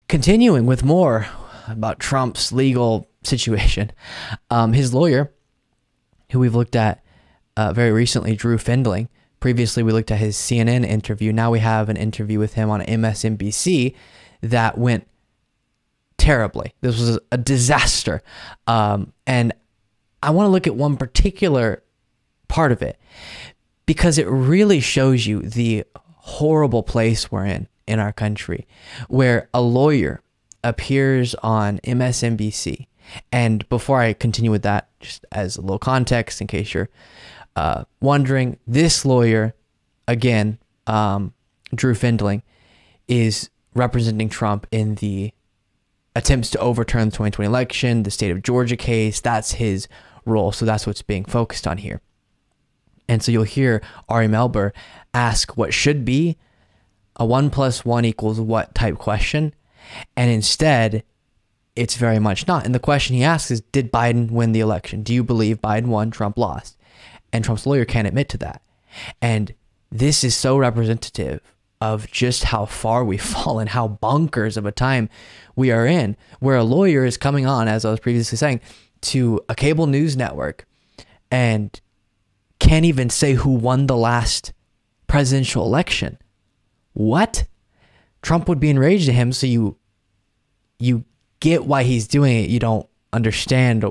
Continuing with more about Trump's legal situation, his lawyer, who we've looked at very recently, Drew Findling. Previously, we looked at his CNN interview. Now we have an interview with him on MSNBC that went terribly. This was a disaster. And I want to look at one particular part of it because it really shows you the horrible place we're in our country, where a lawyer appears on MSNBC. And before I continue with that, just as a little context, in case you're wondering, this lawyer, again, Drew Findling, is representing Trump in the attempts to overturn the 2020 election, the state of Georgia case. That's his role. So that's what's being focused on here. And so you'll hear Ari Melber ask what should be a 1 + 1 = what type question. And instead, it's very much not. And the question he asks is, did Biden win the election? Do you believe Biden won, Trump lost? And Trump's lawyer can't admit to that. And this is so representative of just how far we've fallen, how bonkers of a time we are in, where a lawyer is coming on, as I was previously saying, to a cable news network and can't even say who won the last presidential election. What? Trump would be enraged at him, so you get why he's doing it. You don't understand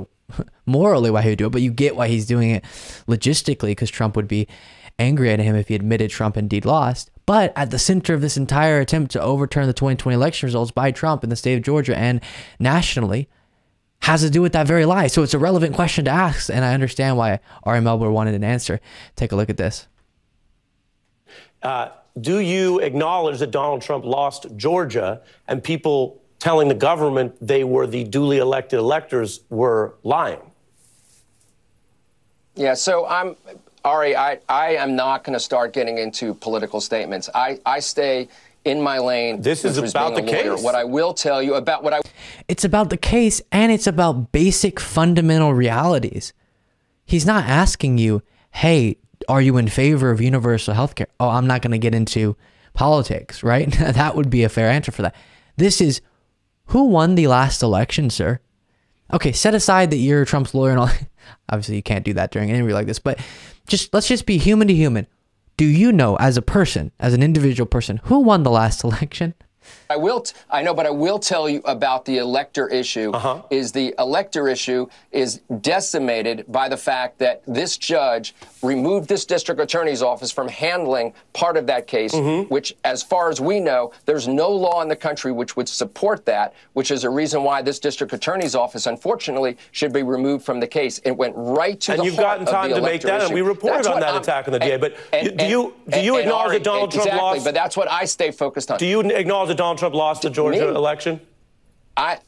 morally why he would do it, but you get why he's doing it logistically, because Trump would be angry at him if he admitted Trump indeed lost. But at the center of this entire attempt to overturn the 2020 election results by Trump in the state of Georgia and nationally has to do with that very lie. So it's a relevant question to ask, and I understand why Ari Melber wanted an answer. Take a look at this. Do you acknowledge that Donald Trump lost Georgia and people telling the government they were the duly elected electors were lying? Yeah, so Ari, I am not going to start getting into political statements. I stay in my lane. This is about the case. What I will tell you about what I... It's about the case, and it's about basic fundamental realities. He's not asking you, hey, are you in favor of universal health care? Oh, I'm not going to get into politics, right? That would be a fair answer for that. This is, who won the last election, sir? Okay, set aside that you're Trump's lawyer and all. Obviously, you can't do that during an interview like this, but let's just be human to human. Do you know, as a person, as an individual person, who won the last election? I know, but I will tell you about the elector issue. Is the elector issue is decimated by the fact that this judge removed this district attorney's office from handling part of that case, which, as far as we know, there's no law in the country which would support that, which is a reason why this district attorney's office, unfortunately, should be removed from the case. It went right to the heart of the elector issue. And you've gotten time to make that, and we reported on that attack on the DA. But do you acknowledge that Donald Trump lost? Exactly, but that's what I stay focused on. Do you acknowledge that Donald Trump lost the Georgia election? I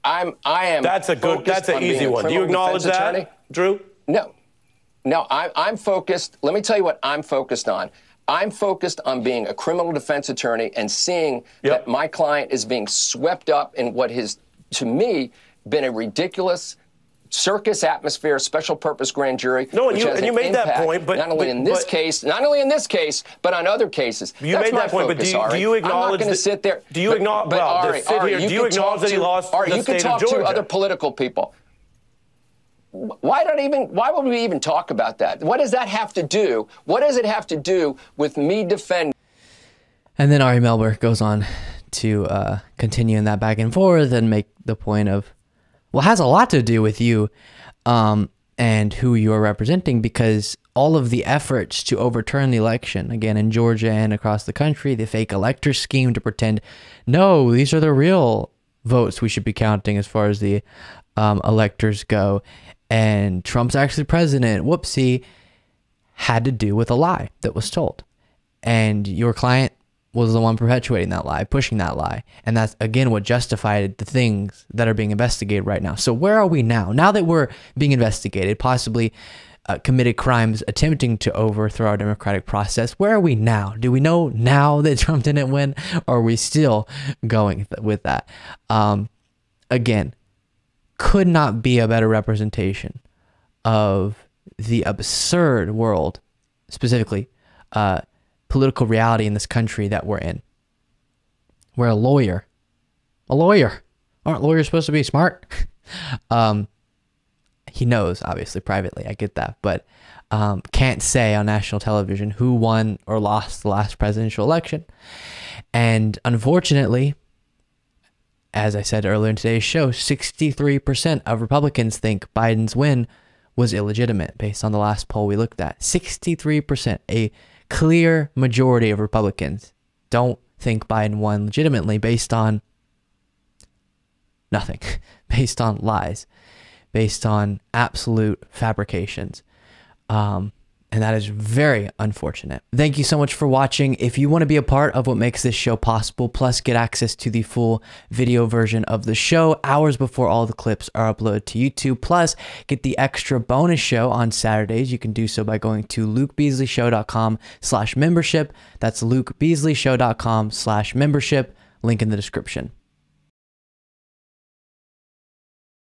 am. That's an easy one. Do you acknowledge that, Drew? No, I'm focused. Let me tell you what I'm focused on. I'm focused on being a criminal defense attorney and seeing that my client is being swept up in what has, to me, been a ridiculous circus atmosphere, special purpose grand jury. No, and you made that point, but not only in this case, but on other cases. You made that point, but do you acknowledge? I'm not going to sit there. Do you acknowledge? Well, do you acknowledge that he lost the state of Georgia? You can talk to other political people. Why would we even talk about that? What does that have to do? What does it have to do with me defending? And then Ari Melber goes on to continue in that back and forth and make the point of, well, it has a lot to do with you and who you are representing, because all of the efforts to overturn the election, again, in Georgia and across the country, the fake elector scheme to pretend, no, these are the real votes we should be counting as far as the electors go, and Trump's actually president, whoopsie, had to do with a lie that was told. And your client was the one perpetuating that lie, pushing that lie. And that's, again, what justified the things that are being investigated right now. So where are we now? Now that we're being investigated, possibly committed crimes attempting to overthrow our democratic process, where are we now? Do we know now that Trump didn't win? Or are we still going with that? Again, could not be a better representation of the absurd world, specifically political reality in this country that we're in, where a lawyer a lawyer. Aren't lawyers supposed to be smart? He knows, obviously, privately. I get that. But can't say on national television who won or lost the last presidential election. And unfortunately, as I said earlier in today's show, 63% of Republicans think Biden's win was illegitimate based on the last poll we looked at. 63%, a clear majority of Republicans don't think Biden won legitimately based on nothing, based on lies, based on absolute fabrications. And that is very unfortunate. Thank you so much for watching. If you want to be a part of what makes this show possible, plus get access to the full video version of the show hours before all the clips are uploaded to YouTube, plus get the extra bonus show on Saturdays, you can do so by going to lukebeasleyshow.com/membership. That's lukebeasleyshow.com/membership. Link in the description.